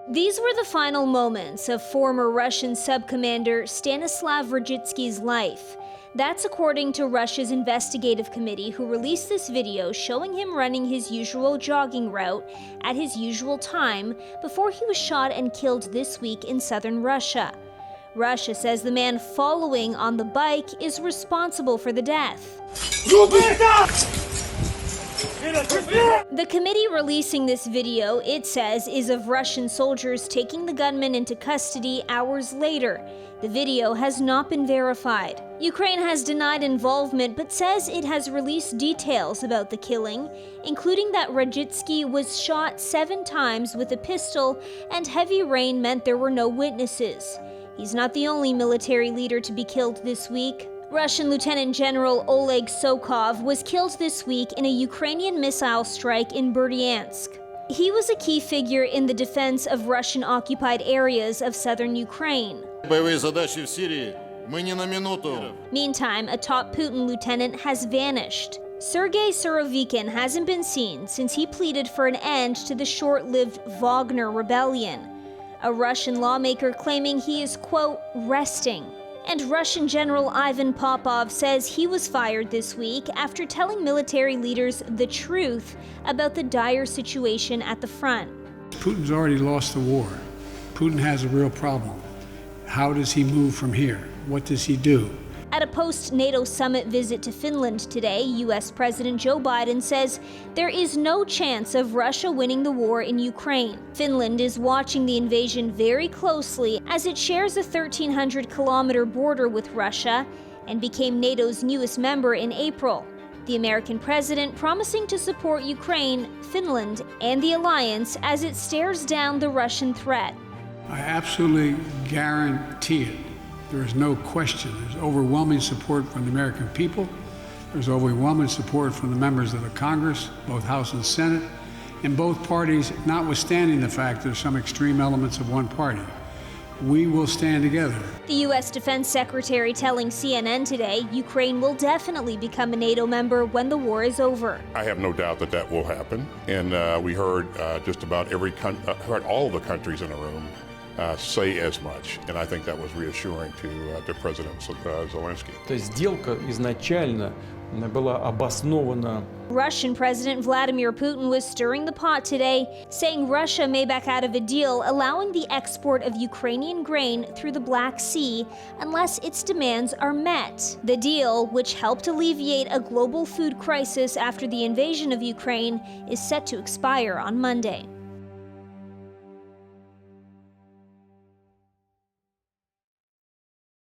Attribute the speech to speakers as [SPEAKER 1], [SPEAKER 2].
[SPEAKER 1] These were the final moments of former Russian sub-commander Stanislav Radzhitsky's life. That's according to Russia's investigative committee, who released this video showing him running his usual jogging route at his usual time before he was shot and killed this week in southern Russia. Russia says the man following on the bike is responsible for the death. The committee releasing this video, it says, is of Russian soldiers taking the gunman into custody hours later. The video has not been verified. Ukraine has denied involvement but says it has released details about the killing, including that Radzhitsky was shot 7 times with a pistol and heavy rain meant there were no witnesses. He's not the only military leader to be killed this week. Russian Lieutenant General Oleg Sokov was killed this week in a Ukrainian missile strike in Berdyansk. He was a key figure in the defense of Russian-occupied areas of southern Ukraine. Meantime, a top Putin lieutenant has vanished. Sergei Surovikin hasn't been seen since he pleaded for an end to the short-lived Wagner rebellion. A Russian lawmaker claiming he is, quote, resting. And Russian General Ivan Popov says he was fired this week after telling military leaders the truth about the dire situation at the front.
[SPEAKER 2] Putin's already lost the war. Putin has a real problem. How does he move from here? What does he do?
[SPEAKER 1] At a post-NATO summit visit to Finland today, U.S. President Joe Biden says there is no chance of Russia winning the war in Ukraine. Finland is watching the invasion very closely as it shares a 1,300-kilometer border with Russia and became NATO's newest member in April. The American president promising to support Ukraine, Finland, and the alliance as it stares down the Russian threat.
[SPEAKER 2] I absolutely guarantee it. There is no question. There's overwhelming support from the American people. There's overwhelming support from the members of the Congress, both House and Senate, and both parties, notwithstanding the fact there's some extreme elements of one party. We will stand together.
[SPEAKER 1] The U.S. Defense Secretary telling CNN today Ukraine will definitely become a NATO member when the war is over.
[SPEAKER 3] I have no doubt that that will happen. And we heard just about heard all of the countries in the room say as much, and I think that was reassuring to President Zelensky.
[SPEAKER 4] То есть сделка изначально была обоснована.
[SPEAKER 1] Russian President Vladimir Putin was stirring the pot today, saying Russia may back out of a deal allowing the export of Ukrainian grain through the Black Sea unless its demands are met. The deal, which helped alleviate a global food crisis after the invasion of Ukraine, is set to expire on Monday.